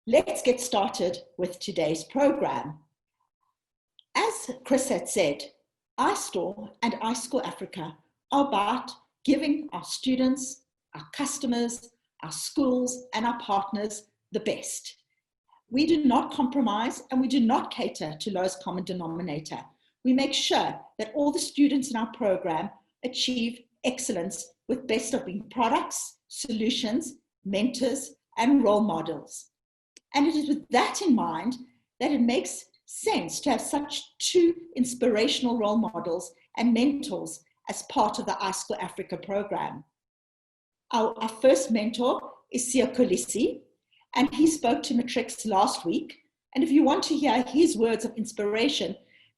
Let's get started with today's program. As Chris had said, iStore and iSchool Africa are about giving our students, our customers, our schools, and our partners the best. We do not compromise and we do not cater to lowest common denominator. We make sure that all the students in our program achieve excellence with best of breed products, solutions, mentors, and role models. And it is with that in mind that it makes sense to have such two inspirational role models and mentors as part of the iSchool Africa program. Our first mentor is Sia Kolisi, and he spoke to Matrix last week. And if you want to hear his words of inspiration,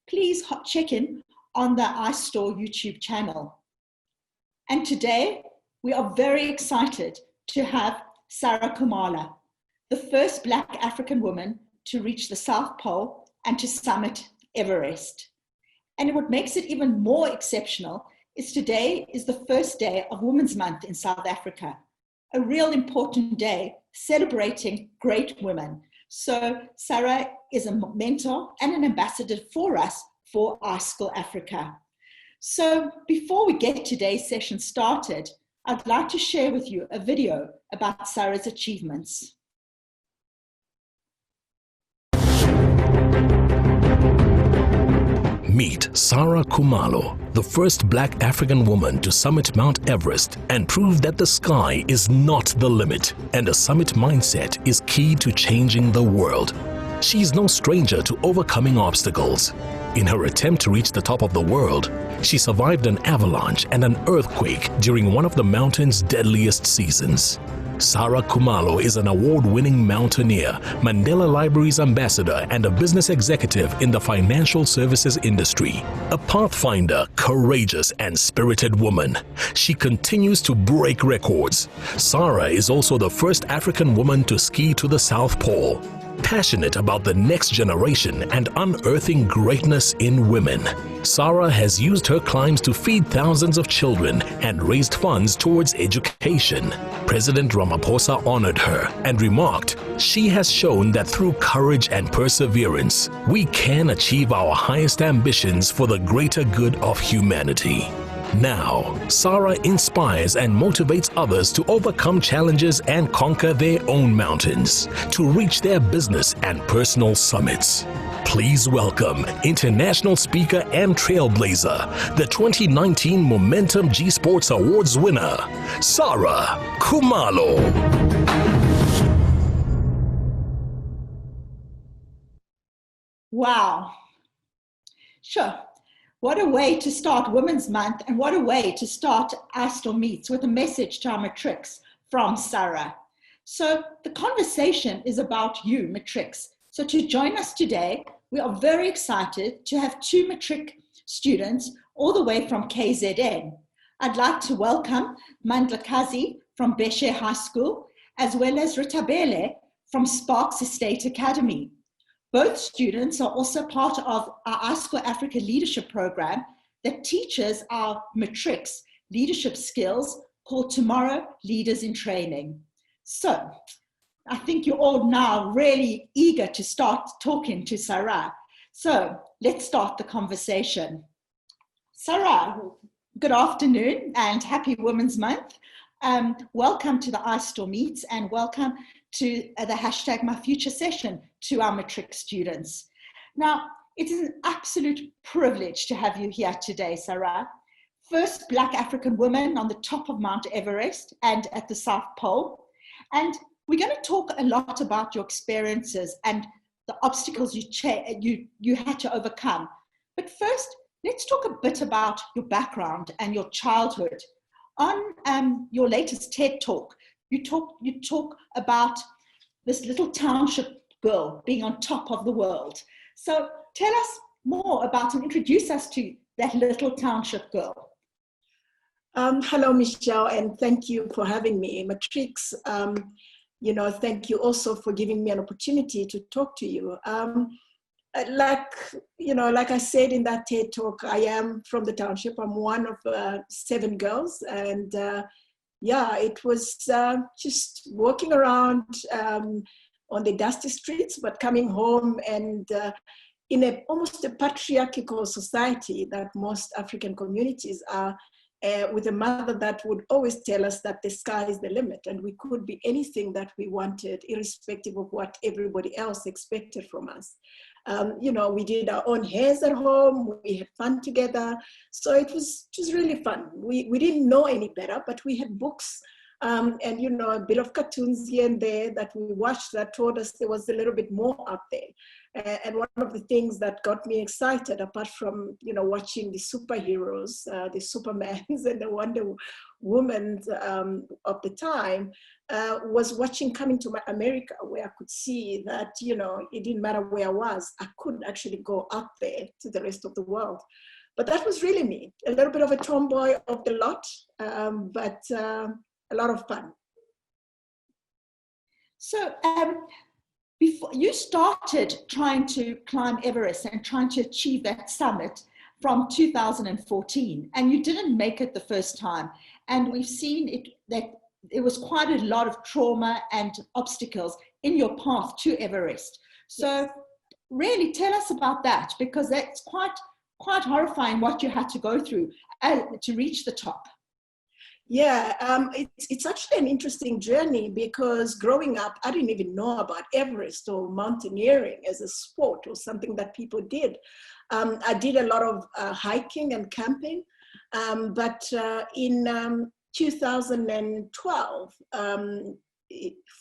please check in on the iStore YouTube channel. And today, we are very excited to have Saray Khumalo, the first Black African woman to reach the South Pole and to summit Everest. And what makes it even more exceptional is today is the first day of Women's Month in South Africa, a real important day celebrating great women. So Saray is a mentor and an ambassador for us for iSchool Africa. So before we get today's session started, I'd like to share with you a video about Saray's achievements. Meet Saray Khumalo, the first Black African woman to summit Mount Everest and prove that the sky is not the limit and a summit mindset is key to changing the world. She's no stranger to overcoming obstacles. In her attempt to reach the top of the world, she survived an avalanche and an earthquake during one of the mountain's deadliest seasons. Saray Khumalo is an award-winning mountaineer, Mandela Library's ambassador, and a business executive in the financial services industry. A pathfinder, courageous and spirited woman, she continues to break records. Saray is also the first African woman to ski to the South Pole. Passionate about the next generation and unearthing greatness in women, Saray has used her climbs to feed thousands of children and raised funds towards education. President Ramaphosa honored her and remarked, "She has shown that through courage and perseverance, we can achieve our highest ambitions for the greater good of humanity." Now, Saray inspires and motivates others to overcome challenges and conquer their own mountains, to reach their business and personal summits. Please welcome international speaker and trailblazer, the 2019 Momentum G Sports Awards winner, Saray Khumalo. Wow. Sure. What a way to start Women's Month, and what a way to start iStore Meets with a message to our matrics from Saray. So the conversation is about you, matrics. So to join us today, we are very excited to have two matric students all the way from KZN. I'd like to welcome Mandlakazi from Beshe High School, as well as Ritabele from Sparks Estate Academy. Both students are also part of our iSchool Africa leadership program that teaches our matrics leadership skills called Tomorrow Leaders in Training. So I think you're all now really eager to start talking to Saray. So let's start the conversation. Saray, good afternoon and happy Women's Month. Welcome to the iStore Meets and welcome to the hashtag My Future session to our matric students. Now, it is an absolute privilege to have you here today, Saray. First Black African woman on the top of Mount Everest and at the South Pole. And we're going to talk a lot about your experiences and the obstacles you had to overcome. But first, let's talk a bit about your background and your childhood. On your latest TED Talk, you talk about this little township girl being on top of the world. So tell us more about and introduce us to that little township girl. Hello, Michelle, and thank you for having me. Matrix, thank you also for giving me an opportunity to talk to you. Like I said in that TED Talk, I am from the township. I'm one of 7 girls, and it was just walking around, on the dusty streets, but coming home and in almost a patriarchal society that most African communities are, with a mother that would always tell us that the sky is the limit and we could be anything that we wanted, irrespective of what everybody else expected from us. We did our own hairs at home, we had fun together. So it was just really fun. We didn't know any better, but we had books and, a bit of cartoons here and there that we watched that told us there was a little bit more out there. And one of the things that got me excited, apart from, watching the superheroes, the Supermans and the Wonder Woman of the time, was watching Coming to America, where I could see that, it didn't matter where I was, I could actually go out there to the rest of the world. But that was really me, a little bit of a tomboy of the lot, but a lot of fun. So before you started trying to climb Everest and trying to achieve that summit from 2014, and you didn't make it the first time. And we've seen that there was quite a lot of trauma and obstacles in your path to Everest. So really tell us about that, because that's quite horrifying what you had to go through to reach the top. Yeah, it's actually an interesting journey, because growing up, I didn't even know about Everest or mountaineering as a sport or something that people did. I did a lot of hiking and camping, but in 2012,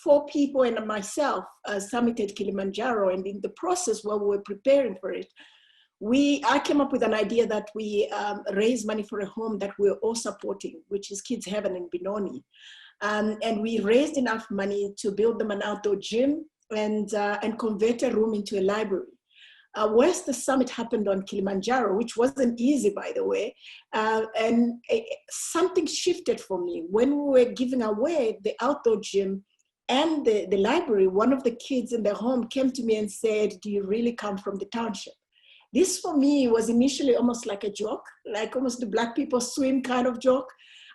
4 people and myself summited Kilimanjaro, and in the process while we were preparing for it, I came up with an idea that we raise money for a home that we're all supporting, which is Kids Heaven in Benoni. And we raised enough money to build them an outdoor gym and convert a room into a library. Whereas the summit happened on Kilimanjaro, which wasn't easy, by the way, something shifted for me. When we were giving away the outdoor gym and the library, one of the kids in the home came to me and said, "Do you really come from the township?" This for me was initially almost like a joke, like almost the Black people swim kind of joke,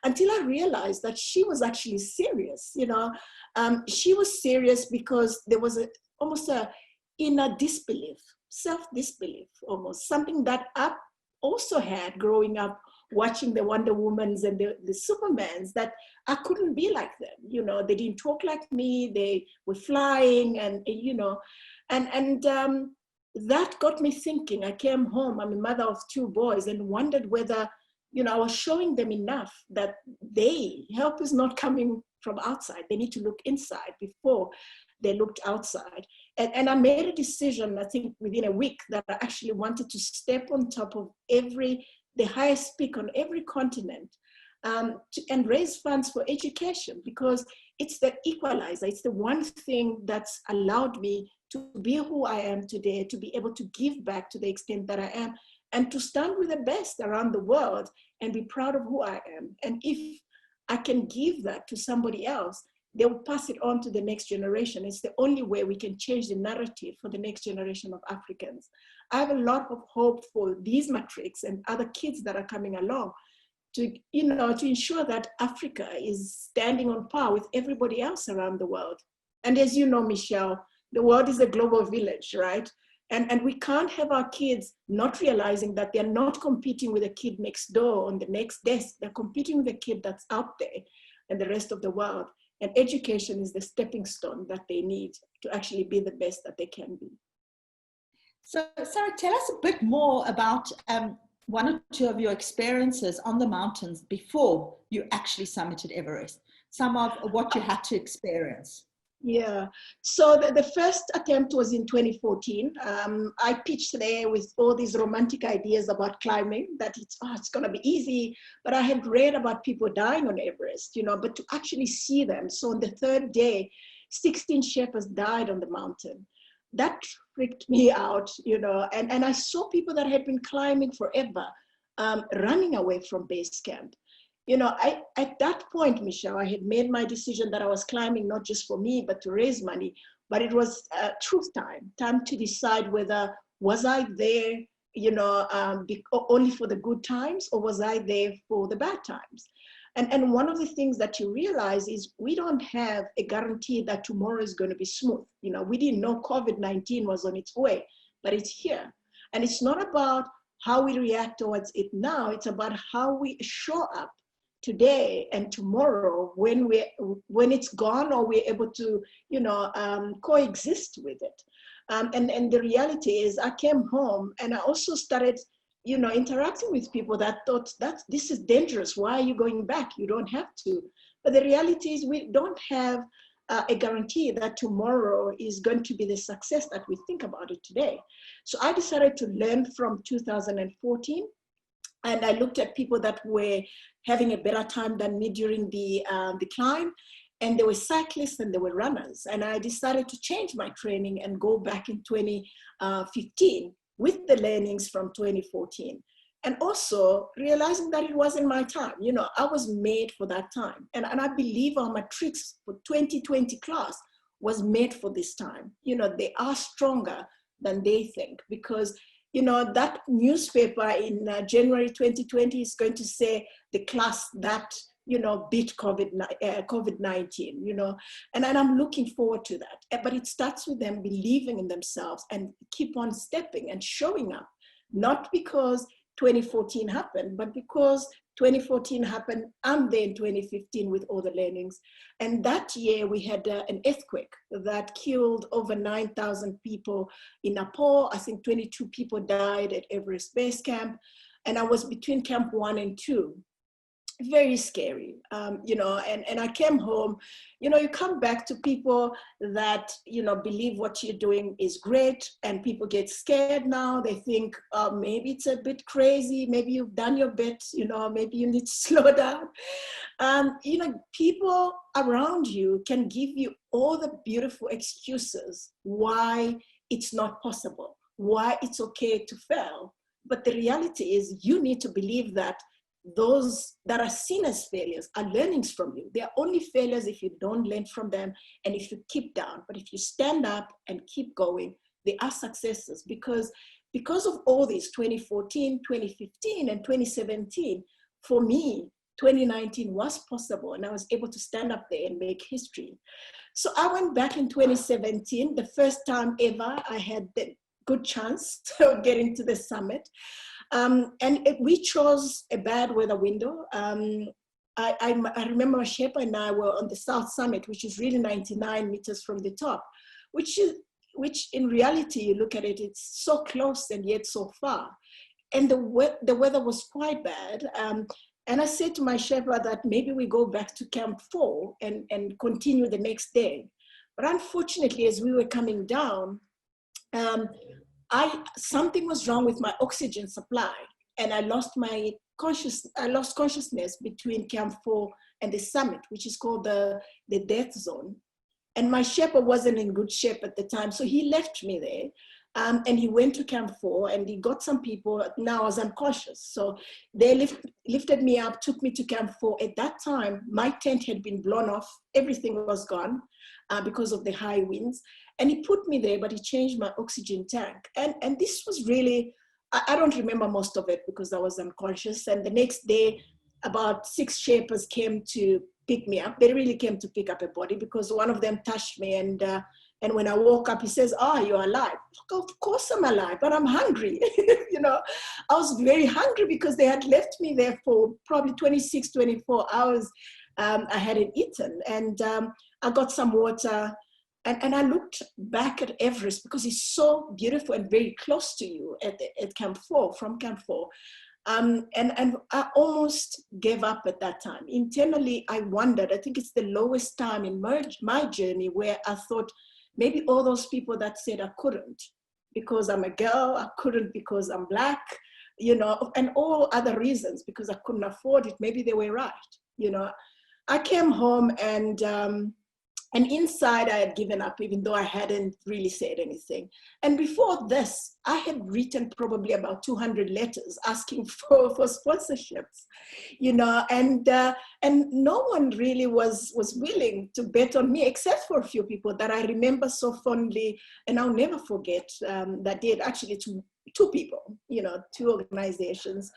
until I realized that she was actually serious. She was serious because there was almost a inner disbelief, self-disbelief almost, something that I also had growing up watching the Wonder Womans and the Supermans, that I couldn't be like them. They didn't talk like me, they were flying and that got me thinking. I came home, I'm a mother of 2 boys, and wondered whether, I was showing them enough that help is not coming from outside. They need to look inside before they looked outside. And I made a decision, I think within a week, that I actually wanted to step on top of the highest peak on every continent and raise funds for education, because it's the equalizer. It's the one thing that's allowed me to be who I am today, to be able to give back to the extent that I am, and to stand with the best around the world and be proud of who I am. And if I can give that to somebody else, they will pass it on to the next generation. It's the only way we can change the narrative for the next generation of Africans. I have a lot of hope for these matrics and other kids that are coming along to ensure that Africa is standing on par with everybody else around the world. And as you know, Michelle, the world is a global village, right? And we can't have our kids not realizing that they're not competing with a kid next door on the next desk. They're competing with a kid that's out there and the rest of the world. And education is the stepping stone that they need to actually be the best that they can be. So, Sarah, tell us a bit more about one or two of your experiences on the mountains before you actually summited Everest, some of what you had to experience. Yeah, so the first attempt was in 2014. I pitched there with all these romantic ideas about climbing, that it's going to be easy, but I had read about people dying on Everest, but to actually see them. So on the 3rd day, 16 shepherds died on the mountain. That freaked me out, and I saw people that had been climbing forever, running away from base camp. At that point, Michelle, I had made my decision that I was climbing not just for me, but to raise money. But it was truth time to decide whether was I there, only for the good times, or was I there for the bad times? And one of the things that you realize is we don't have a guarantee that tomorrow is going to be smooth. You know, we didn't know COVID-19 was on its way, but it's here. And it's not about how we react towards it now, it's about how we show up today and tomorrow when it's gone, or we're able to, coexist with it. And the reality is I came home and I also started interacting with people that thought that this is dangerous. Why are you going back? You don't have to. But the reality is we don't have a guarantee that tomorrow is going to be the success that we think about it today. So I decided to learn from 2014. And I looked at people that were having a better time than me during the climb. And there were cyclists and there were runners. And I decided to change my training and go back in 2015 with the learnings from 2014. And also realizing that it wasn't my time. You know, I was made for that time. And I believe our matrics for 2020 class was made for this time. You know, they are stronger than they think, because that newspaper in January 2020 is going to say the class that beat COVID-19, and I'm looking forward to that. But it starts with them believing in themselves and keep on stepping and showing up, not because 2014 happened, but because 2014 happened, I'm there in 2015 with all the learnings. And that year we had an earthquake that killed over 9,000 people in Nepal. I think 22 people died at Everest Base Camp. And I was between Camp 1 and 2. Very scary, and I came home, you come back to people that, believe what you're doing is great, and people get scared now. They think, maybe it's a bit crazy, maybe you've done your bit, maybe you need to slow down. People around you can give you all the beautiful excuses why it's not possible, why it's okay to fail. But the reality is you need to believe that those that are seen as failures are learnings from you. They are only failures if you don't learn from them and if you keep down. But if you stand up and keep going, they are successes, because of all this 2014, 2015, and 2017, for me, 2019 was possible, and I was able to stand up there and make history. So I went back in 2017, the first time ever I had the good chance of getting to the summit. We chose a bad weather window. I remember Shepa and I were on the South Summit, which is really 99 meters from the top, which in reality, you look at it, it's so close and yet so far. And the weather was quite bad. And I said to my Shepa that maybe we go back to Camp 4 and continue the next day. But unfortunately, as we were coming down, something was wrong with my oxygen supply, and I lost consciousness between Camp 4 and the summit, which is called the death zone. And my Shepherd wasn't in good shape at the time, so he left me there. And he went to Camp 4 and he got some people. Now I was unconscious. So they lifted me up, took me to Camp 4. At that time, my tent had been blown off. Everything was gone because of the high winds. And he put me there, but he changed my oxygen tank. And this was really, I don't remember most of it because I was unconscious. And the next day, about 6 Sherpas came to pick me up. They really came to pick up a body because one of them touched me, and when I woke up, he says, you're alive. Of course I'm alive, but I'm hungry. I was very hungry because they had left me there for probably 26, 24 hours. I hadn't eaten, and I got some water, and I looked back at Everest because it's so beautiful and very close to you at Camp 4, from Camp 4. And I almost gave up at that time. Internally, I wondered, I think it's the lowest time in my journey where I thought, maybe all those people that said I couldn't because I'm a girl, I couldn't because I'm Black, and all other reasons because I couldn't afford it, maybe they were right. I came home and inside I had given up, even though I hadn't really said anything. And before this, I had written probably about 200 letters asking for sponsorships, and no one really was willing to bet on me, except for a few people that I remember so fondly, and I'll never forget that did actually two people, 2 organizations.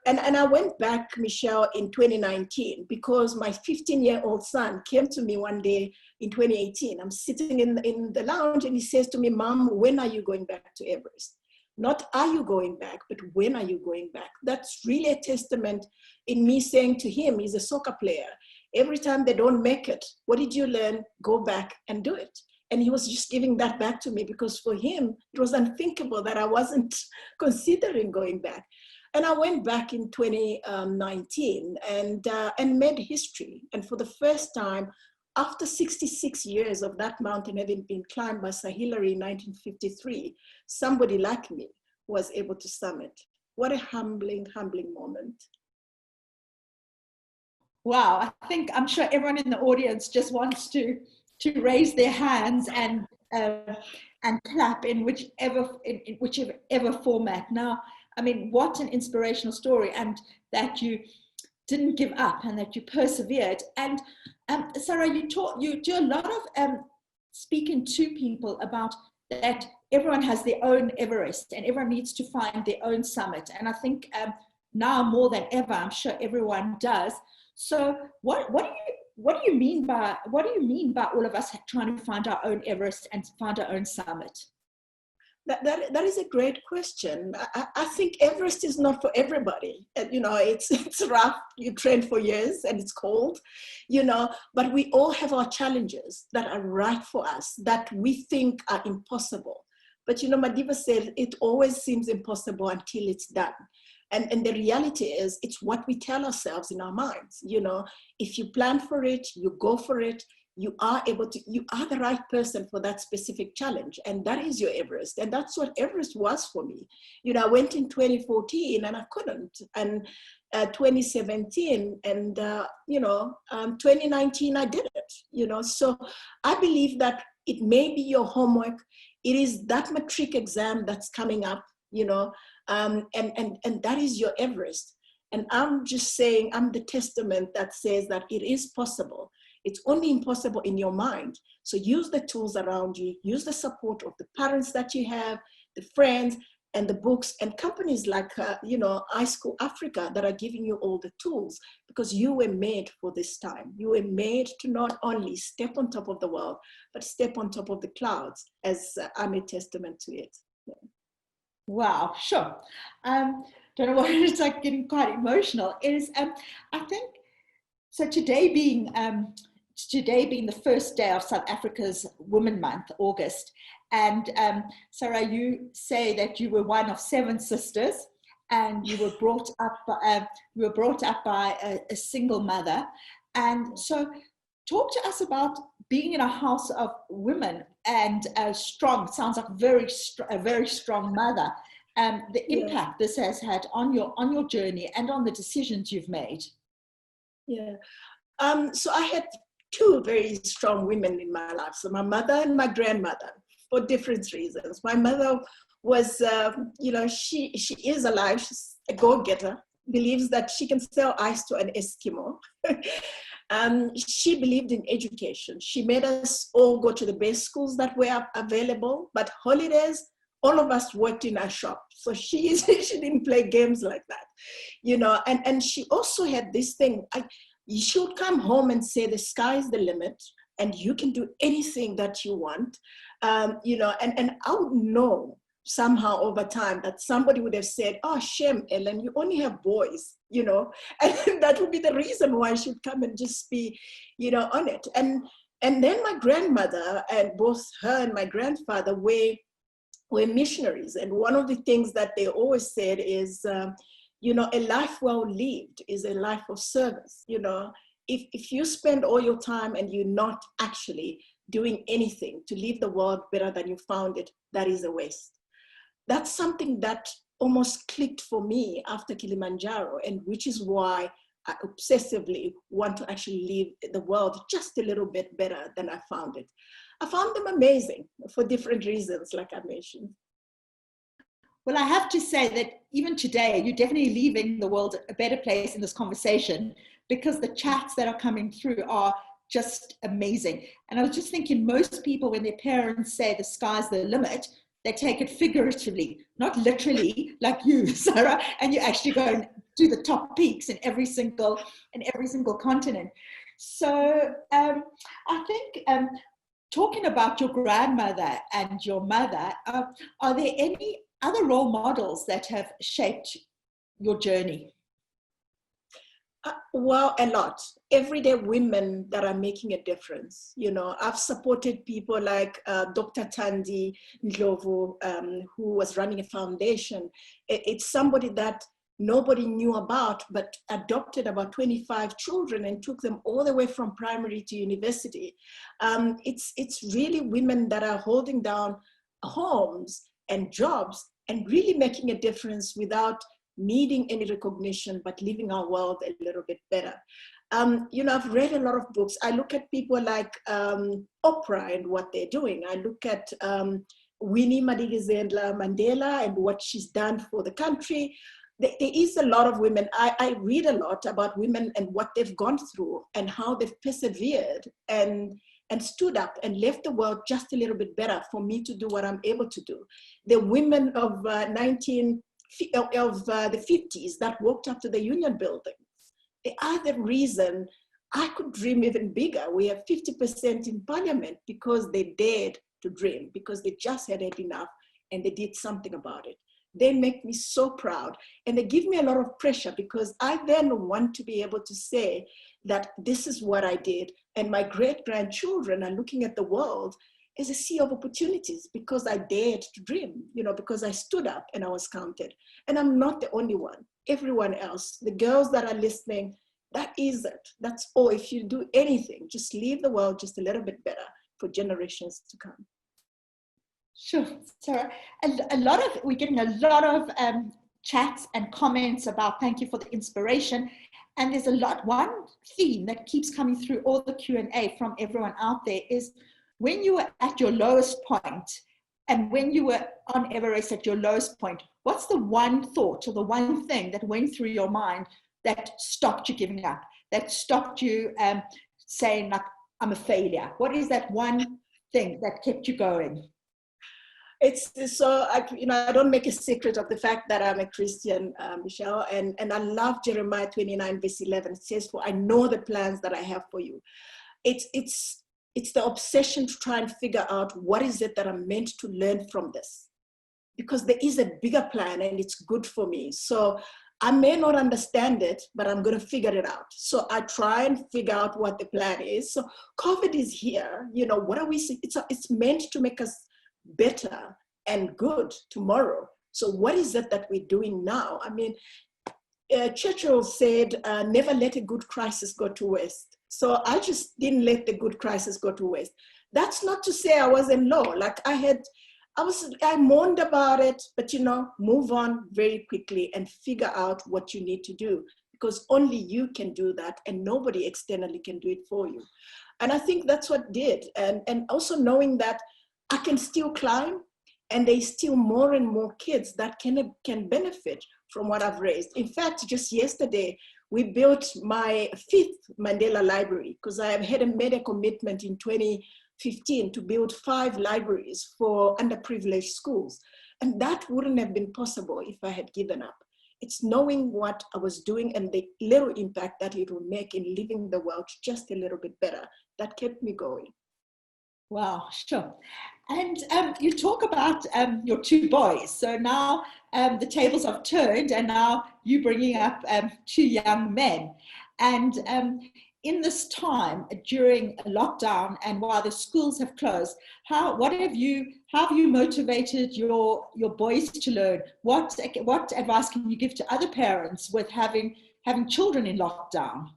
And I went back, Michelle, in 2019 because my 15-year-old son came to me one day in 2018. I'm sitting in the lounge and he says to me, Mom, when are you going back to Everest? Not are you going back, but when are you going back? That's really a testament in me saying to him, he's a soccer player. Every time they don't make it, what did you learn? Go back and do it. And he was just giving that back to me because for him, it was unthinkable that I wasn't considering going back. And I went back in 2019 and made history. And for the first time, after 66 years of that mountain having been climbed by Sir Hilary in 1953, somebody like me was able to summit. What a humbling moment. Wow, I'm sure everyone in the audience just wants to raise their hands and clap in whichever format. Now, I mean, what an inspirational story, and that you didn't give up and that you persevered. And Sarah, you do a lot of speaking to people about that everyone has their own Everest and everyone needs to find their own summit. And I think now more than ever, I'm sure everyone does. So what do you mean by all of us trying to find our own Everest and find our own summit? That is a great question. I think Everest is not for everybody. You know, it's rough. You train for years and it's cold, you know, but we all have our challenges that are right for us, that we think are impossible. But, you know, Madiba said, it always seems impossible until it's done. And the reality is, it's what we tell ourselves in our minds. You know, if you plan for it, you go for it, you are the right person for that specific challenge. And that is your Everest. And that's what Everest was for me. You know, I went in 2014 and I couldn't. And 2017 and, 2019, I did it, you know. So I believe that it may be your homework. It is that matric exam that's coming up, you know, and that is your Everest. And I'm just saying, I'm the testament that says that it is possible. It's only impossible in your mind. So use the tools around you, use the support of the parents that you have, the friends, and the books and companies like, iSchool Africa that are giving you all the tools, because you were made for this time. You were made to not only step on top of the world, but step on top of the clouds, as I'm a testament to it. Yeah. Wow, sure. Don't know why it's like getting quite emotional. I think, so today being the first day of South Africa's Women Month, August, and Sarah, you say that you were one of 7 sisters, and you were brought up by a single mother. And so, talk to us about being in a house of women and strong. Sounds like a very strong mother. The impact this has had on your journey and on the decisions you've made. Yeah. So I had 2 very strong women in my life. So my mother and my grandmother, for different reasons. My mother was, she is alive. She's a go-getter, believes that she can sell ice to an Eskimo. She believed in education. She made us all go to the best schools that were available, but holidays, all of us worked in our shop. So she didn't play games like that, you know, and she also had this thing. She would come home and say, the sky's the limit and you can do anything that you want, and I would know somehow over time that somebody would have said, oh, shame, Ellen, you only have boys, you know, and that would be the reason why she would come and just be, you know, on it. And then my grandmother, and both her and my grandfather were missionaries. And one of the things that they always said is, a life well lived is a life of service. You know, if you spend all your time and you're not actually doing anything to leave the world better than you found it, that is a waste. That's something that almost clicked for me after Kilimanjaro, and which is why I obsessively want to actually leave the world just a little bit better than I found it. I found them amazing for different reasons, like I mentioned. Well, I have to say that even today, you're definitely leaving the world a better place in this conversation, because the chats that are coming through are just amazing. And I was just thinking, most people, when their parents say the sky's the limit, they take it figuratively, not literally like you, Sarah, and you actually go and do the top peaks in every single continent. So I think talking about your grandmother and your mother, are there any other role models that have shaped your journey? Well, a lot. Everyday women that are making a difference. You know, I've supported people like Dr. Tandi Ndlovu, who was running a foundation. It's somebody that nobody knew about, but adopted about 25 children and took them all the way from primary to university. It's really women that are holding down homes and jobs and really making a difference without needing any recognition, but leaving our world a little bit better. You know, I've read a lot of books. I look at people like Oprah and what they're doing. I look at Winnie Madikizela Mandela and what she's done for the country. There is a lot of women. I read a lot about women and what they've gone through and how they've persevered and stood up and left the world just a little bit better for me to do what I'm able to do. The women of the 50s that walked up to the Union building, they are the reason I could dream even bigger. We have 50% in parliament because they dared to dream, because they just had enough and they did something about it. They make me so proud and they give me a lot of pressure because I then want to be able to say that this is what I did. And my great-grandchildren are looking at the world as a sea of opportunities because I dared to dream, you know, because I stood up and I was counted. And I'm not the only one. Everyone else, the girls that are listening, that is it. That's all. If you do anything, just leave the world just a little bit better for generations to come. Sure, Sarah. We're getting a lot of chats and comments about thank you for the inspiration. And there's one theme that keeps coming through all the Q&A from everyone out there is when you were at your lowest point and when you were on Everest at your lowest point, what's the one thought or the one thing that went through your mind that stopped you giving up, that stopped you saying, like, I'm a failure? What is that one thing that kept you going? It's so, I don't make a secret of the fact that I'm a Christian, Michelle, and I love Jeremiah 29 verse 11. It says, for I know the plans that I have for you. It's the obsession to try and figure out what is it that I'm meant to learn from this, because there is a bigger plan and it's good for me. So I may not understand it, but I'm going to figure it out. So I try and figure out what the plan is. So COVID is here. You know, what are we? It's meant to make us better and good tomorrow. So what is it that we're doing now? I mean, Churchill said, never let a good crisis go to waste. So I just didn't let the good crisis go to waste. That's not to say I wasn't low. Like I mourned about it, but you know, move on very quickly and figure out what you need to do, because only you can do that and nobody externally can do it for you. And I think that's what did. And also knowing that I can still climb, and there's still more and more kids that can benefit from what I've raised. In fact, just yesterday, we built my 5th Mandela Library, because I had made a commitment in 2015 to build 5 libraries for underprivileged schools. And that wouldn't have been possible if I had given up. It's knowing what I was doing and the little impact that it will make in leaving the world just a little bit better that kept me going. Wow, sure. And you talk about your 2 boys. So now the tables have turned and now you're bringing up 2 young men. And in this time during lockdown and while the schools have closed, how have you motivated your boys to learn? What advice can you give to other parents with having children in lockdown?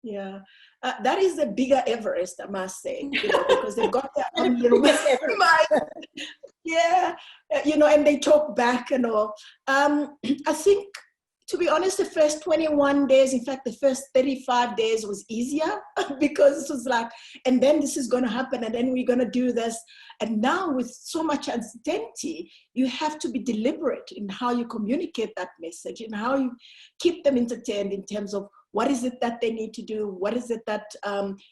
Yeah, that is a bigger Everest, I must say, you know, because they've got their own little mind. Yeah, you know, and they talk back and all. I think, to be honest, the first 21 days, in fact, the first 35 days was easier because it was like, and then this is going to happen, and then we're going to do this. And now with so much uncertainty, you have to be deliberate in how you communicate that message and how you keep them entertained in terms of what is it that they need to do? What is it that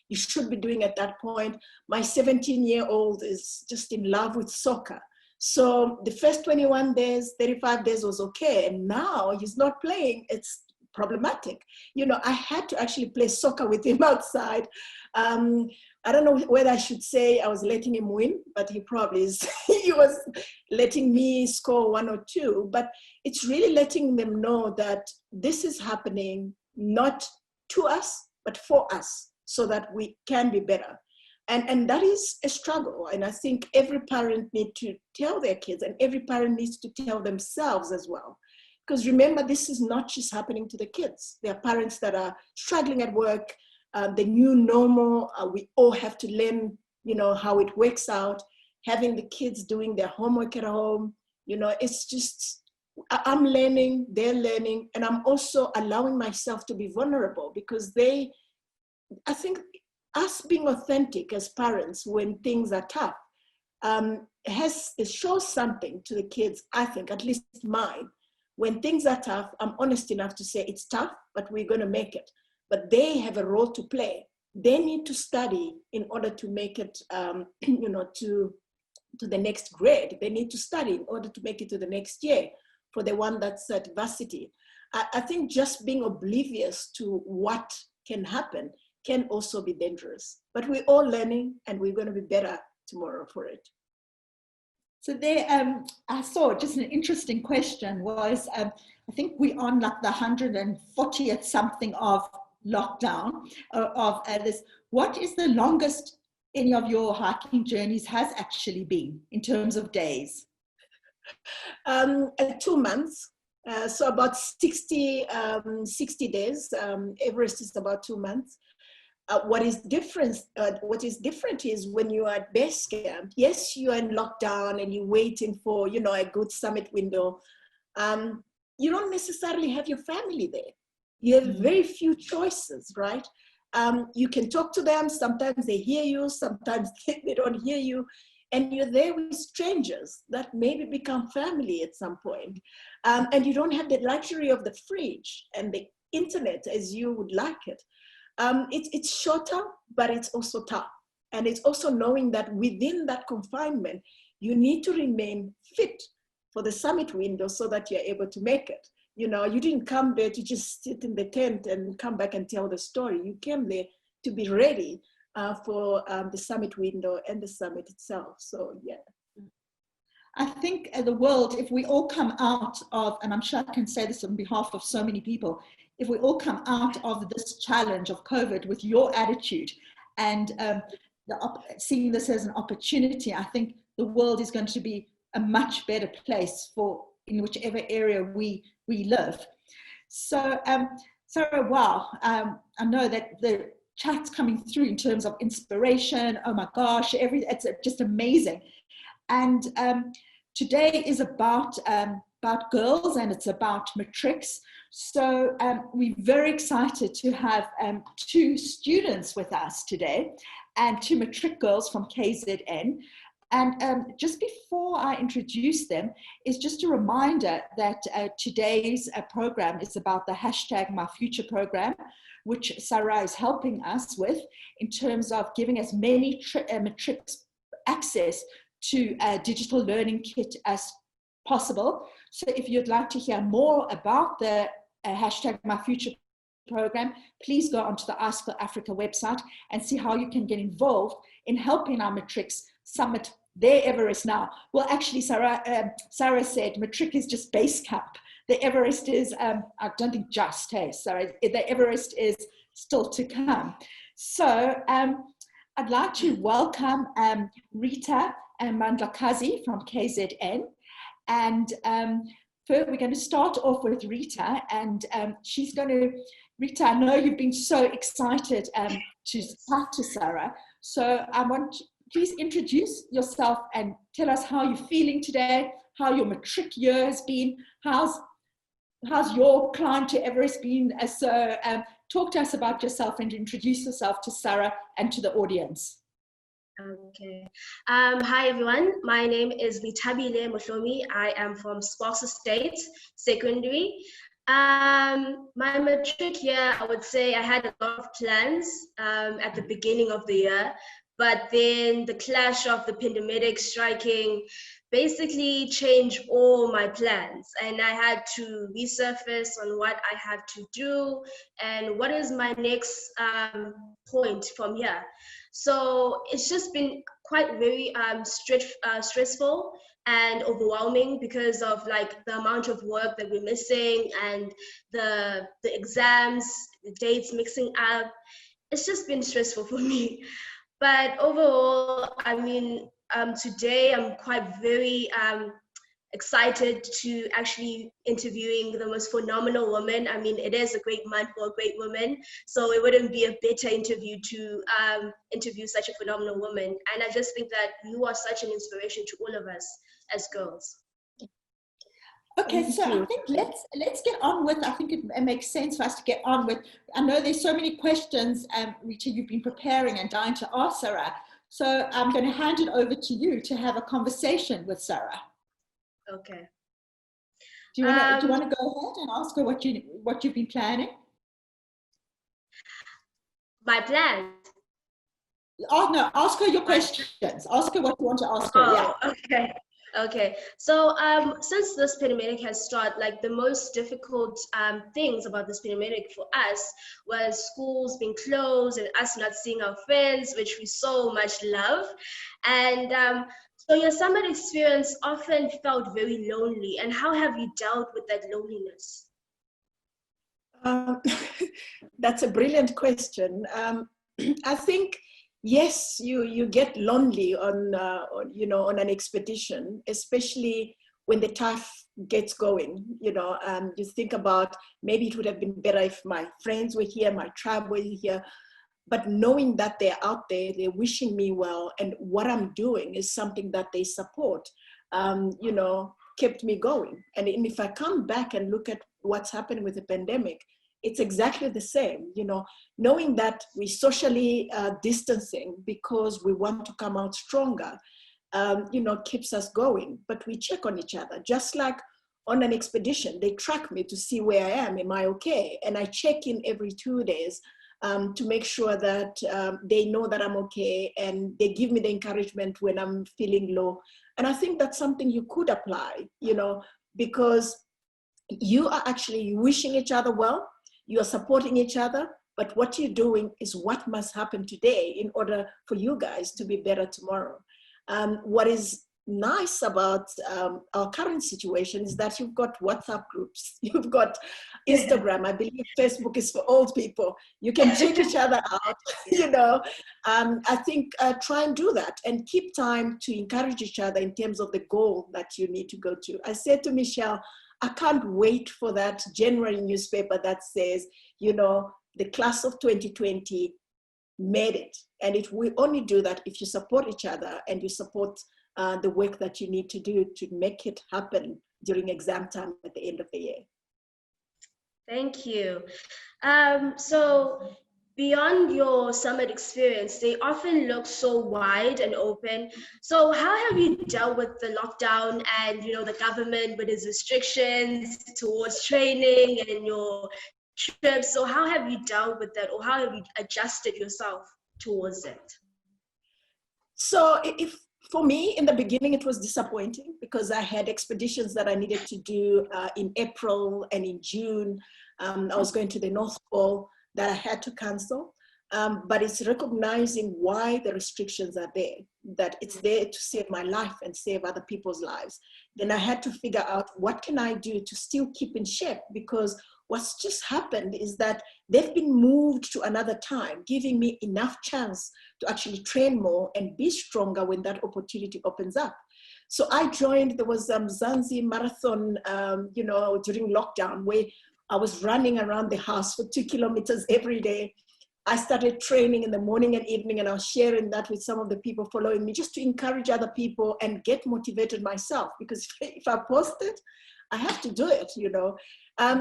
you should be doing at that point? My 17-year-old is just in love with soccer. So the first 21 days, 35 days was okay. And now he's not playing. It's problematic. You know, I had to actually play soccer with him outside. I don't know whether I should say I was letting him win, but he probably is. He was letting me score 1 or 2. But it's really letting them know that this is happening not to us, but for us, so that we can be better. And that is a struggle. And I think every parent needs to tell their kids, and every parent needs to tell themselves as well. Because remember, this is not just happening to the kids. There are parents that are struggling at work, the new normal, we all have to learn, you know, how it works out, having the kids doing their homework at home, you know, it's just, I'm learning, they're learning, and I'm also allowing myself to be vulnerable because I think us being authentic as parents when things are tough, it shows something to the kids, I think, at least mine. When things are tough, I'm honest enough to say it's tough, but we're going to make it. But they have a role to play. They need to study in order to make it, you know, to the next grade. They need to study in order to make it to the next year for the one that's at varsity. I think just being oblivious to what can happen can also be dangerous. But we're all learning, and we're going to be better tomorrow for it. So there, I saw just an interesting question was, I think we're on like the 140th something of lockdown of this. What is the longest any of your hiking journeys has actually been in terms of days? 2 months. So about 60 days. Everest is about 2 months. What is different is when you are at base camp, yes, you are in lockdown and you're waiting for, you know, a good summit window. You don't necessarily have your family there. You have very few choices, right? You can talk to them. Sometimes they hear you, sometimes they don't hear you. And you're there with strangers that maybe become family at some point. And you don't have the luxury of the fridge and the internet as you would like it. It's shorter, but it's also tough. And it's also knowing that within that confinement, you need to remain fit for the summit window so that you're able to make it. You know, you didn't come there to just sit in the tent and come back and tell the story. You came there to be ready for the summit window and the summit itself. So, yeah. I think the world, if we all come out of, and I'm sure I can say this on behalf of so many people, if we all come out of this challenge of COVID with your attitude and seeing this as an opportunity, I think the world is going to be a much better place for in whichever area we live. So, Sarah, wow, I know that the chat's coming through in terms of inspiration. Oh my gosh, it's just amazing. And today is about girls, and it's about matrics. So we're very excited to have 2 students with us today, and 2 matric girls from KZN. And just before I introduce them, is just a reminder that today's program is about the #MyFuture program, which Saray is helping us with in terms of giving as many matrics access to a digital learning kit as possible. So if you'd like to hear more about the #MyFuture program, please go onto the iSchool Africa website and see how you can get involved in helping our matrics summit their Everest now. Well, actually, Sarah said matric is just base camp. The Everest is, I don't think just, hey, sorry, the Everest is still to come. So I'd like to welcome Rita Mandlakazi from KZN. And first, we're going to start off with Rita, and she's going to, Rita, I know you've been so excited to talk to Sarah. So I want please introduce yourself and tell us how you're feeling today, how your matric year has been, how's your climb to Everest been. So talk to us about yourself and introduce yourself to Sarah and to the audience. Okay. Hi, everyone. My name is Litabile Moshomi. I am from Sparks State Secondary. My matric year, I would say I had a lot of plans at the beginning of the year. But then the clash of the pandemic striking, basically change all my plans, and I had to resurface on what I have to do and what is my next point from here. So it's just been quite very stressful and overwhelming because of like the amount of work that we're missing and the exams, the dates mixing up. It's just been stressful for me. But overall, I mean, today I'm quite very excited to actually interviewing the most phenomenal woman. I mean, it is a great month for a great woman, so it wouldn't be a better interview to interview such a phenomenal woman. And I just think that you are such an inspiration to all of us as girls. Okay, so I think let's get on with, I think it makes sense for us to get on with, I know there's so many questions, Rita, you've been preparing and dying to ask Sarah. So I'm going to hand it over to you to have a conversation with Sarah. Okay. Do you want to go ahead and ask her what you've been planning? My plans? Oh, no, ask her your questions. Ask her what you want to ask her. Oh, yeah. Okay. So since this pandemic has started, like the most difficult things about this pandemic for us was schools being closed and us not seeing our friends, which we so much love. And so your summer experience often felt very lonely. And how have you dealt with that loneliness? That's a brilliant question. I think, yes, you get lonely on an expedition, especially when the tough gets going. You think about, maybe it would have been better if my friends were here, my tribe were here. But knowing that they're out there, they're wishing me well, and what I'm doing is something that they support, kept me going. And if I come back and look at what's happening with the pandemic, it's exactly the same, knowing that we're socially distancing because we want to come out stronger, keeps us going. But we check on each other, just like on an expedition. They track me to see where I am I okay? And I check in every 2 days to make sure that they know that I'm okay, and they give me the encouragement when I'm feeling low. And I think that's something you could apply, because you are actually wishing each other well, you are supporting each other, but what you're doing is what must happen today in order for you guys to be better tomorrow. What is nice about our current situation is that you've got WhatsApp groups, you've got Instagram. I believe Facebook is for old people. You can check each other out, I think try and do that and keep time to encourage each other in terms of the goal that you need to go to. I said to Michelle, I can't wait for that January newspaper that says, the class of 2020 made it. And we only do that if you support each other and you support the work that you need to do to make it happen during exam time at the end of the year. Thank you. So beyond your summit experience, they often look so wide and open. So how have you dealt with the lockdown and the government with its restrictions towards training and your trips? So how have you dealt with that, or how have you adjusted yourself towards it? So for me, in the beginning, it was disappointing because I had expeditions that I needed to do in April and in June. I was going to the North Pole that I had to cancel. But it's recognizing why the restrictions are there, that it's there to save my life and save other people's lives. Then I had to figure out, what can I do to still keep in shape? Because what's just happened is that they've been moved to another time, giving me enough chance to actually train more and be stronger when that opportunity opens up. So I joined, there was Zanzi Marathon, during lockdown, where I was running around the house for 2 kilometers every day. I started training in the morning and evening, and I was sharing that with some of the people following me, just to encourage other people and get motivated myself, because if I post it, I have to do it,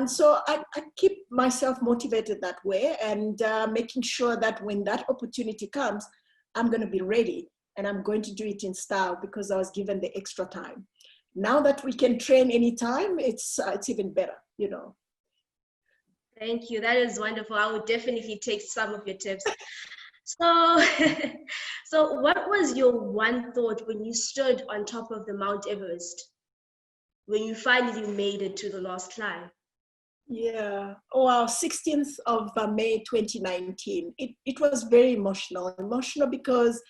So I keep myself motivated that way, and making sure that when that opportunity comes, I'm going to be ready, and I'm going to do it in style because I was given the extra time. Now that we can train anytime, it's even better, Thank you. That is wonderful. I would definitely take some of your tips. So, So what was your one thought when you stood on top of the Mount Everest, when you finally made it to the last climb? Yeah. Oh, wow. 16th of May 2019. It was very emotional. Emotional because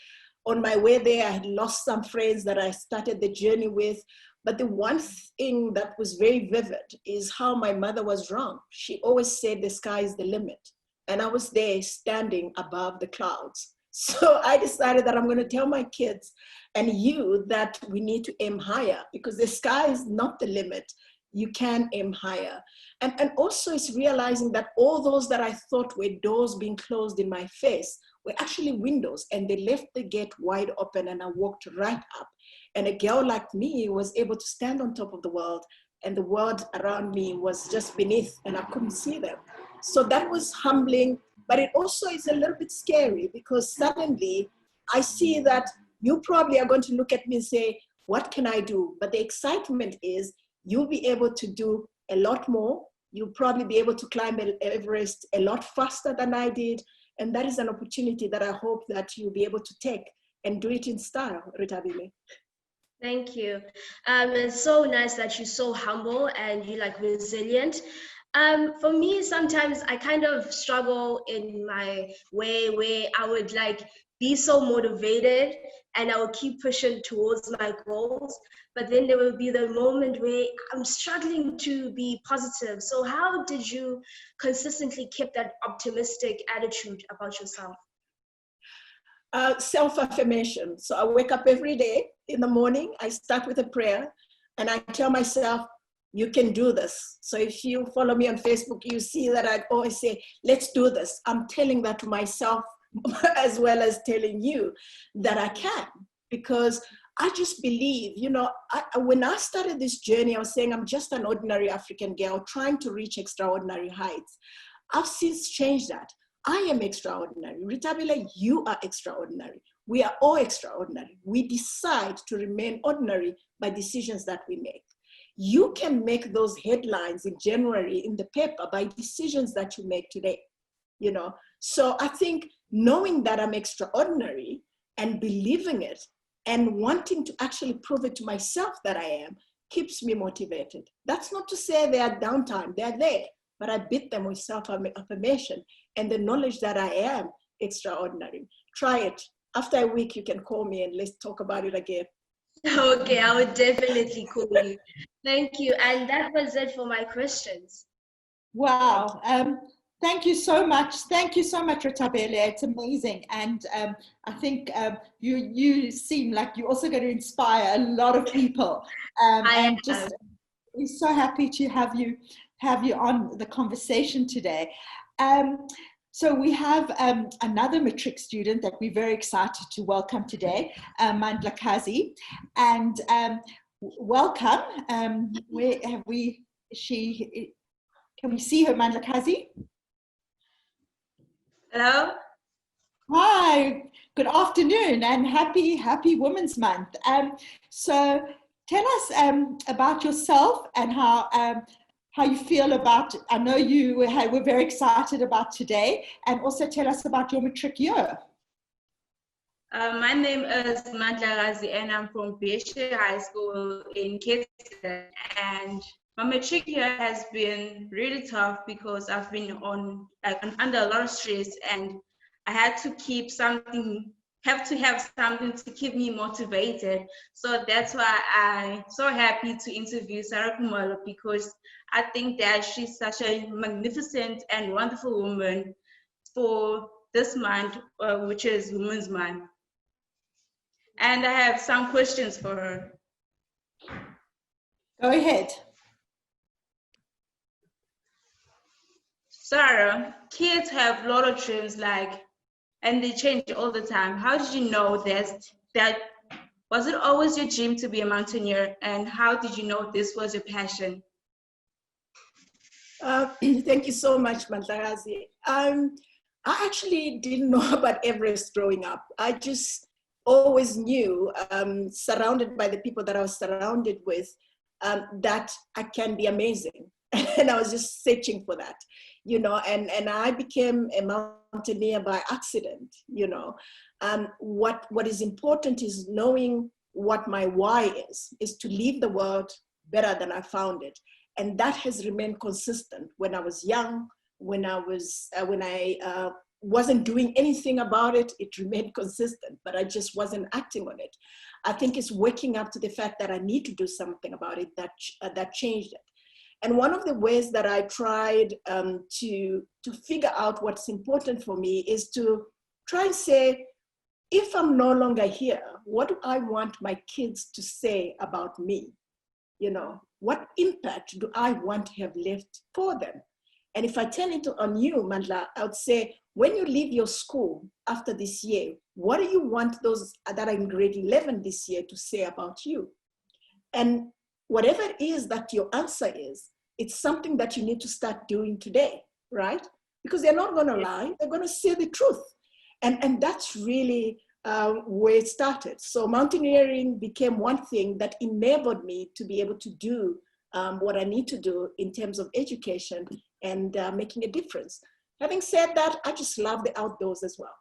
on my way there, I had lost some friends that I started the journey with. But the one thing that was very vivid is how my mother was wrong. She always said the sky is the limit. And I was there standing above the clouds. So I decided that I'm going to tell my kids and you that we need to aim higher, because the sky is not the limit. You can aim higher. And also it's realizing that all those that I thought were doors being closed in my face were actually windows, and they left the gate wide open and I walked right up. And a girl like me was able to stand on top of the world, and the world around me was just beneath and I couldn't see them. So that was humbling, but it also is a little bit scary, because suddenly I see that you probably are going to look at me and say, what can I do? But the excitement is you'll be able to do a lot more. You'll probably be able to climb Everest a lot faster than I did. And that is an opportunity that I hope that you'll be able to take and do it in style, Ritabile. Thank you. It's so nice that you're so humble and you're like resilient. For me, sometimes I kind of struggle in my way where I would like be so motivated and I would keep pushing towards my goals. But then there will be the moment where I'm struggling to be positive. So how did you consistently keep that optimistic attitude about yourself? Self-affirmation. So I wake up every day in the morning, I start with a prayer, and I tell myself, you can do this. So if you follow me on Facebook, you see that I always say, let's do this. I'm telling that to myself as well as telling you that I can, because I just believe, you know, when I started this journey, I was saying I'm just an ordinary African girl trying to reach extraordinary heights. I've since changed that. I am extraordinary. Ritabile, you are extraordinary. We are all extraordinary. We decide to remain ordinary by decisions that we make. You can make those headlines in January in the paper by decisions that you make today, you know? So I think knowing that I'm extraordinary and believing it and wanting to actually prove it to myself that I am keeps me motivated. That's not to say they are downtime, they're there, but I beat them with self-affirmation and the knowledge that I am extraordinary. Try it. After a week, you can call me and let's talk about it again. Okay, I would definitely call you. Thank you. And that was it for my questions. Wow. Thank you so much. Thank you so much, Ritabile. It's amazing. And I think you seem like you're also going to inspire a lot of people. We're so happy to have you on the conversation today. So we have another matric student that we're very excited to welcome today, Mandlakazi. And welcome. Where have we? Can we see her, Mandlakazi? Hello. Hi. Good afternoon, and happy Women's Month. So tell us about yourself and how you feel about. I know you were very excited about today, and also tell us about your matric year. My name is Mandlakazi, and I'm from Beshe High School in Kingston. And my matric year has been really tough because I've been under a lot of stress, and I had to have something to keep me motivated. So that's why I'm so happy to interview Saray Khumalo, because I think that she's such a magnificent and wonderful woman for this month, which is Women's Month. And I have some questions for her. Go ahead. Sarah, kids have a lot of dreams, and they change all the time. How did you know that was it always your dream to be a mountaineer, and how did you know this was your passion? Thank you so much, Mandlakazi. I actually didn't know about Everest growing up. I just always knew, surrounded by the people that I was surrounded with, that I can be amazing. And I was just searching for that, you know, and I became a mountaineer by accident, you know. What is important is knowing what my why is to leave the world better than I found it. And that has remained consistent. When I was young, when I wasn't doing anything about it, it remained consistent, but I just wasn't acting on it. I think it's waking up to the fact that I need to do something about it that changed it. And one of the ways that I tried to figure out what's important for me is to try and say, if I'm no longer here, what do I want my kids to say about me? You know, what impact do I want to have left for them? And if I turn it on you, Mandla, I would say, when you leave your school after this year, what do you want those that are in grade 11 this year to say about you? And whatever it is that your answer is, it's something that you need to start doing today, right? Because they're not going to lie, they're going to say the truth. And that's really where it started. So mountaineering became one thing that enabled me to be able to do what I need to do in terms of education and making a difference. Having said that, I just love the outdoors as well.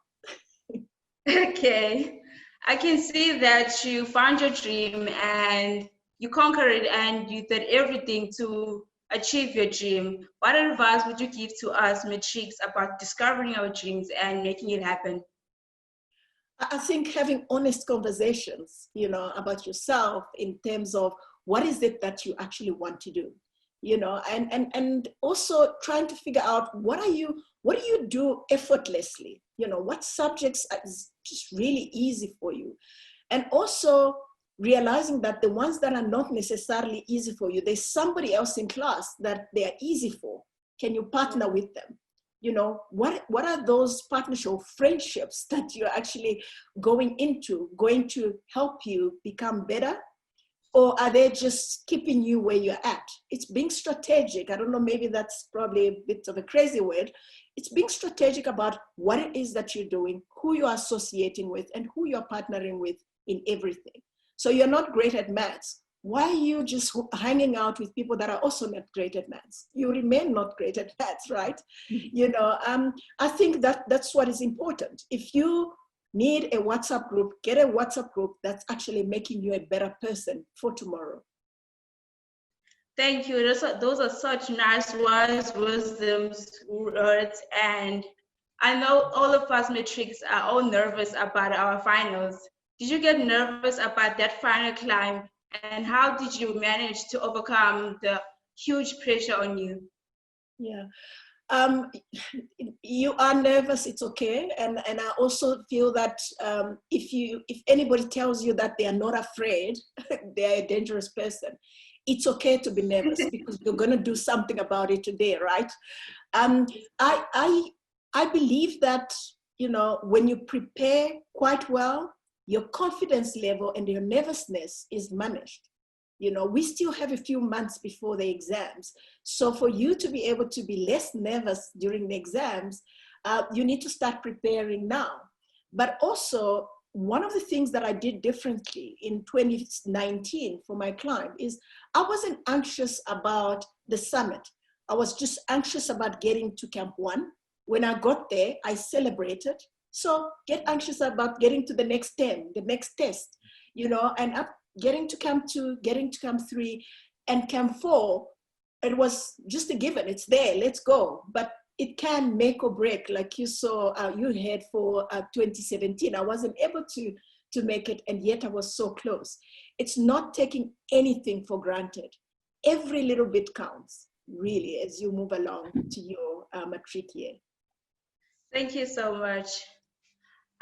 Okay, I can see that you found your dream and you conquered it and you did everything to achieve your dream. What advice would you give to us matrics about discovering our dreams and making it happen? I think having honest conversations, you know, about yourself in terms of what is it that you actually want to do, you know, and also trying to figure out what do you do effortlessly, you know, what subjects is just really easy for you. And also realizing that the ones that are not necessarily easy for you, there's somebody else in class that they are easy for. Can you partner with them? You know, what are those partnerships or friendships that you're actually going to help you become better? Or are they just keeping you where you're at? It's being strategic. I don't know, maybe that's probably a bit of a crazy word. It's being strategic about what it is that you're doing, who you're associating with, and who you're partnering with in everything. So you're not great at maths. Why are you just hanging out with people that are also not great at maths? You remain not great at maths, right? You know, I think that's what is important. If you need a WhatsApp group, get a WhatsApp group that's actually making you a better person for tomorrow. Thank you. Those are such nice words, wisdoms, words, and I know all of us matrics are all nervous about our finals. Did you get nervous about that final climb? And how did you manage to overcome the huge pressure on you? Yeah, you are nervous, it's okay. And I also feel that if anybody tells you that they are not afraid, they're a dangerous person. It's okay to be nervous because you're going to do something about it today, right? I believe that, you know, when you prepare quite well, your confidence level and your nervousness is managed. You know, we still have a few months before the exams. So for you to be able to be less nervous during the exams, you need to start preparing now. But also, one of the things that I did differently in 2019 for my climb is I wasn't anxious about the summit. I was just anxious about getting to Camp 1. When I got there, I celebrated. So get anxious about getting to the next 10, the next test, you know, and up getting to Camp 2, getting to Camp 3, and Camp 4, it was just a given. It's there, let's go. But it can make or break, like you saw, you had for 2017. I wasn't able to make it, and yet I was so close. It's not taking anything for granted. Every little bit counts, really, as you move along to your matric year. Thank you so much.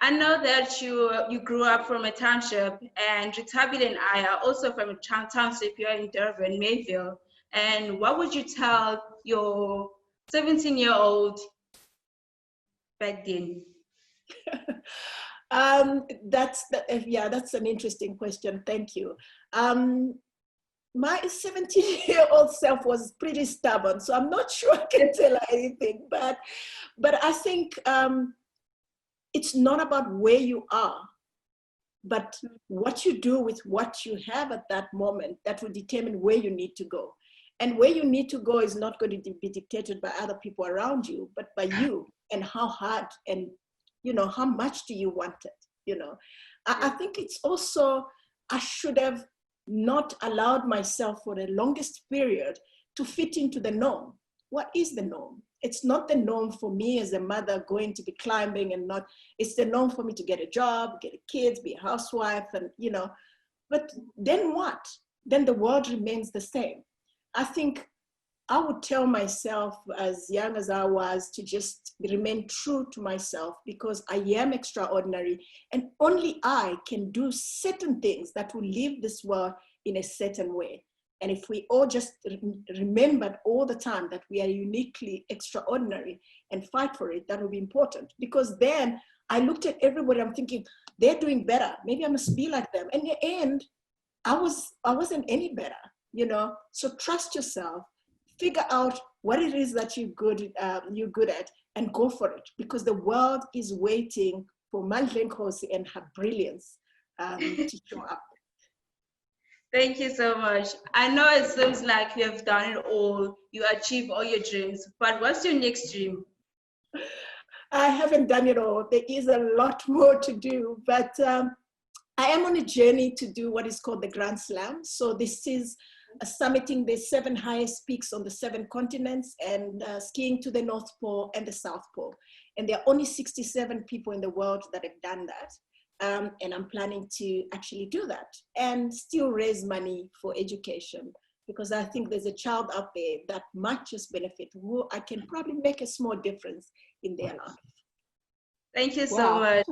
I know that you grew up from a township, and Tabile and I are also from a township here in Durban, Mayville. And what would you tell your 17-year-old back then? That's an interesting question. Thank you. My 17-year-old self was pretty stubborn, so I'm not sure I can tell her anything. But I think it's not about where you are, but what you do with what you have at that moment that will determine where you need to go. And where you need to go is not going to be dictated by other people around you, but by you and how hard and, you know, how much do you want it? you know. I think it's also, I should have not allowed myself for the longest period to fit into the norm. What is the norm? It's not the norm for me as a mother going to be climbing and not, it's the norm for me to get a job, get a kids, be a housewife, and, you know, but then what? Then the world remains the same. I think I would tell myself as young as I was to just remain true to myself, because I am extraordinary and only I can do certain things that will leave this world in a certain way. And if we all just remembered all the time that we are uniquely extraordinary and fight for it, that would be important. Because then I looked at everybody, I'm thinking, they're doing better. Maybe I must be like them. And in the end, I wasn't any better, you know? So trust yourself, figure out what it is that you're good at, and go for it, because the world is waiting for Mandla Nkosi and her brilliance to show up. Thank you so much. I know it seems like you have done it all, you achieved all your dreams, but what's your next dream? I haven't done it all. There is a lot more to do, but I am on a journey to do what is called the Grand Slam. So this is summiting the 7 highest peaks on the 7 continents and skiing to the North Pole and the South Pole. And there are only 67 people in the world that have done that. And I'm planning to actually do that and still raise money for education, because I think there's a child out there that might just benefit, who I can probably make a small difference in their life. Thank you so much.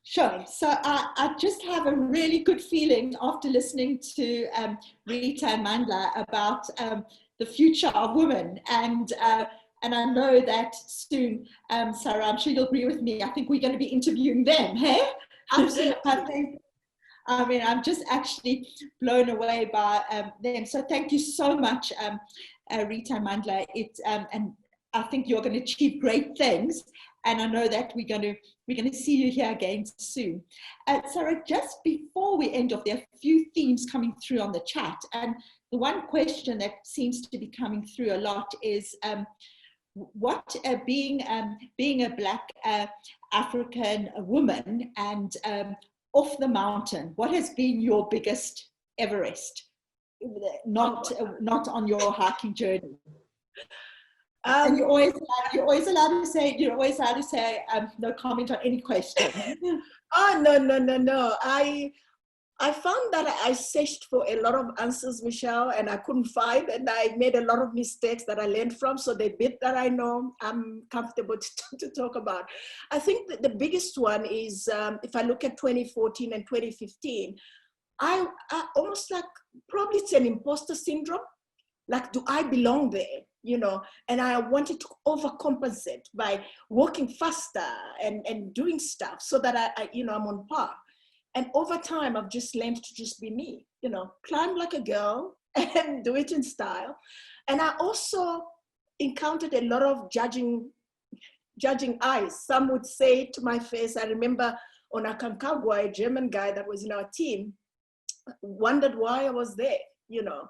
Sure. So I just have a really good feeling after listening to Rita and Mandla about the future of women. And I know that soon, Sarah, I'm sure you'll agree with me, I think we're going to be interviewing them, hey? Absolutely. I mean, I'm just actually blown away by them. So thank you so much, Rita and Mandla. And I think you're going to achieve great things. And I know that we're going to see you here again soon. Sarah, just before we end off, there are a few themes coming through on the chat. And the one question that seems to be coming through a lot is, what being a Black African woman and off the mountain, what has been your biggest Everest? Not on your hiking journey. And you're always allowed to say no comment on any question. Oh, no. I found that I searched for a lot of answers, Michelle, and I couldn't find, and I made a lot of mistakes that I learned from. So the bit that I know, I'm comfortable to talk about. I think that the biggest one is, if I look at 2014 and 2015, I almost like, probably it's an imposter syndrome. Like, do I belong there? You know, and I wanted to overcompensate by working faster and doing stuff so that I'm on par. And over time, I've just learned to just be me, you know, climb like a girl and do it in style. And I also encountered a lot of judging eyes. Some would say to my face, I remember on Aconcagua, a German guy that was in our team, wondered why I was there, you know,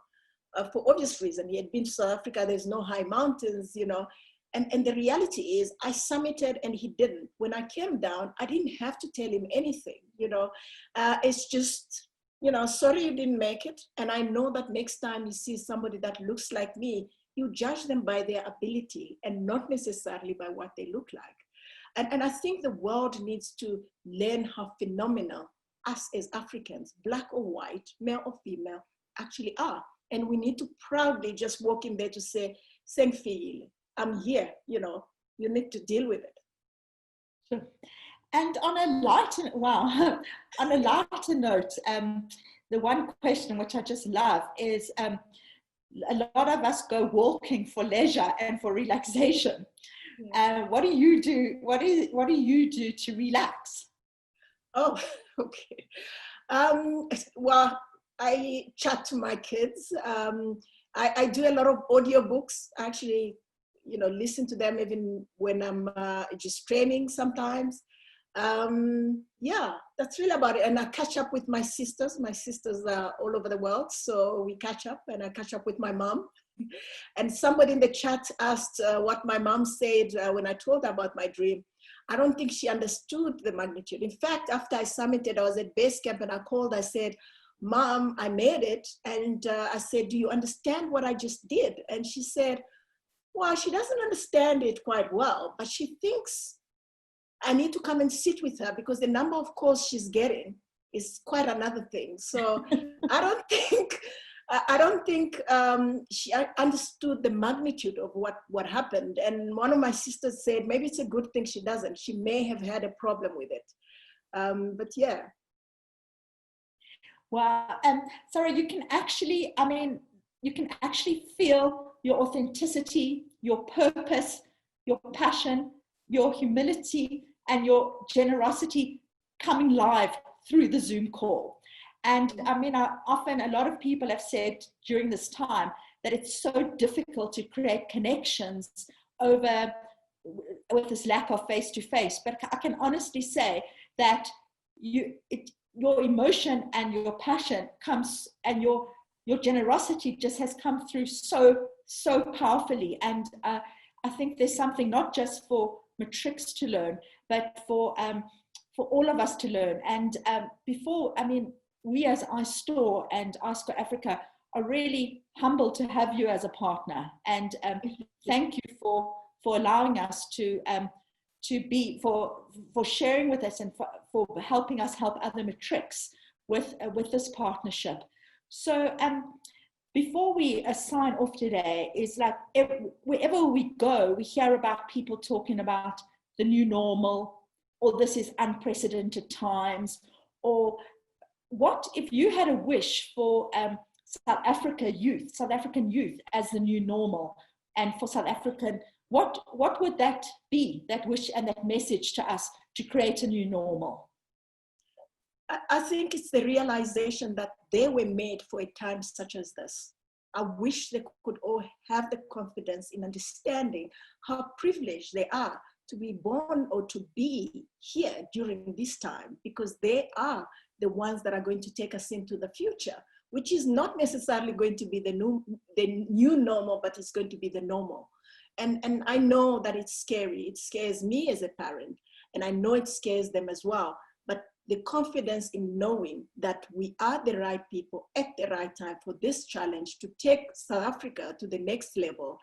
for obvious reason. He had been to South Africa, there's no high mountains, you know. And the reality is I summited and he didn't. When I came down, I didn't have to tell him anything, you know. It's just, you know, sorry you didn't make it. And I know that next time you see somebody that looks like me, you judge them by their ability and not necessarily by what they look like. And I think the world needs to learn how phenomenal us as Africans, Black or white, male or female, actually are. And we need to proudly just walk in there to say, "Sengfile, I'm here, you know, you need to deal with it." Sure. And on a lighter note, the one question which I just love is, a lot of us go walking for leisure and for relaxation. Yeah. What do you do? What do you do to relax? Oh, okay. Well, I chat to my kids. I do a lot of audiobooks, actually, you know, listen to them even when I'm just training sometimes. Yeah, that's really about it. And I catch up with my sisters. My sisters are all over the world, so we catch up, and I catch up with my mom. And somebody in the chat asked what my mom said when I told her about my dream. I don't think she understood the magnitude. In fact, after I summited, I was at base camp and I called, I said, Mom, I made it. And I said, do you understand what I just did? And she said, well, she doesn't understand it quite well, but she thinks I need to come and sit with her because the number of calls she's getting is quite another thing. So I don't think she understood the magnitude of what happened. And one of my sisters said, maybe it's a good thing she doesn't. She may have had a problem with it. But yeah. Wow. Sarah, you can actually feel your authenticity, your purpose, your passion, your humility, and your generosity coming live through the Zoom call. And I mean, a lot of people have said during this time that it's so difficult to create connections with this lack of face-to-face. But I can honestly say that your emotion and your passion comes, and your generosity just has come through so powerfully. And I think there's something not just for matrics to learn, but for all of us to learn. And we as iStore and iSchool Africa are really humbled to have you as a partner. And thank you for allowing us to sharing with us and for helping us help other matrics with this partnership. So before we sign off today, is like wherever we go, we hear about people talking about the new normal, or this is unprecedented times, or what if you had a wish for South African youth as the new normal, and for South African, what would that be, that wish and that message to us to create a new normal? I think it's the realization that they were made for a time such as this. I wish they could all have the confidence in understanding how privileged they are to be born or to be here during this time, because they are the ones that are going to take us into the future, which is not necessarily going to be the new normal, but it's going to be the normal. And I know that it's scary. It scares me as a parent, and I know it scares them as well. But the confidence in knowing that we are the right people at the right time for this challenge to take South Africa to the next level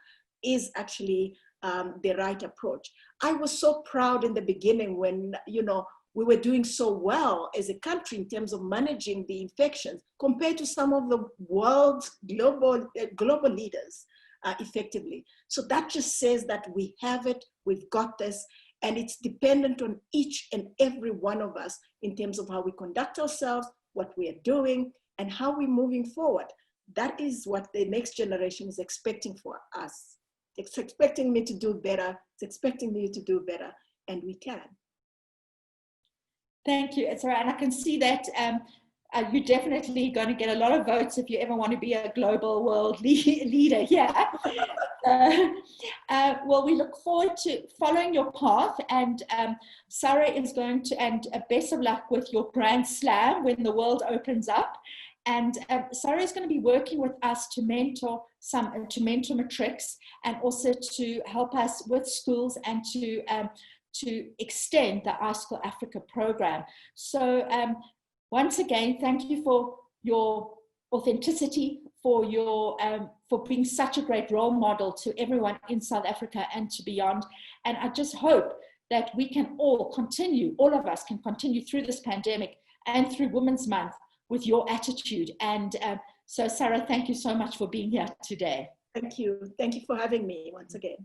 is actually the right approach. I was so proud in the beginning when, we were doing so well as a country in terms of managing the infections compared to some of the world's global leaders effectively. So that just says that we have it, we've got this, and it's dependent on each and every one of us in terms of how we conduct ourselves, what we are doing, and how we're moving forward. That is what the next generation is expecting for us. It's expecting me to do better. It's expecting me to do better, and we can. Thank you. It's all right. And I can see that you're definitely going to get a lot of votes if you ever want to be a global world leader here. Well, we look forward to following your path, and Sarah is going to, and best of luck with your Grand Slam when the world opens up. And Sarah is going to be working with us to mentor matrics, and also to help us with schools and to extend the iSchool Africa program. So once again, thank you for your authenticity, for being such a great role model to everyone in South Africa and to beyond. And I just hope that we can all of us can continue through this pandemic and through Women's Month with your attitude. And so Sarah, thank you so much for being here today. Thank you. Thank you for having me once again.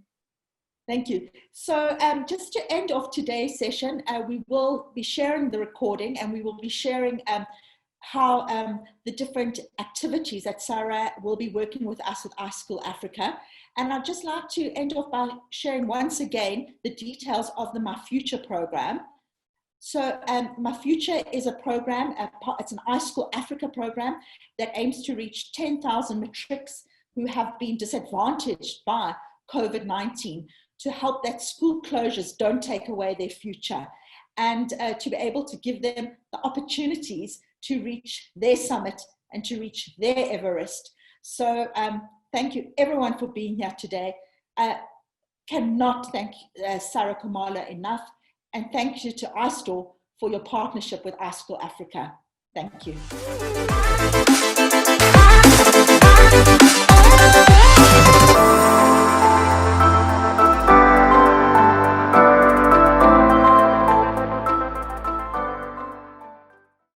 Thank you. So just to end off today's session, we will be sharing the recording, and we will be sharing how the different activities that Sarah will be working with us with iSchool Africa. And I'd just like to end off by sharing once again the details of the My Future program. So My Future is a program, it's an iSchool Africa program that aims to reach 10,000 matrics who have been disadvantaged by COVID-19, to help that school closures don't take away their future, and to be able to give them the opportunities to reach their summit and to reach their Everest. So thank you everyone for being here today. Cannot thank Saray Khumalo enough. And thank you to iStore for your partnership with iSchool Africa. Thank you.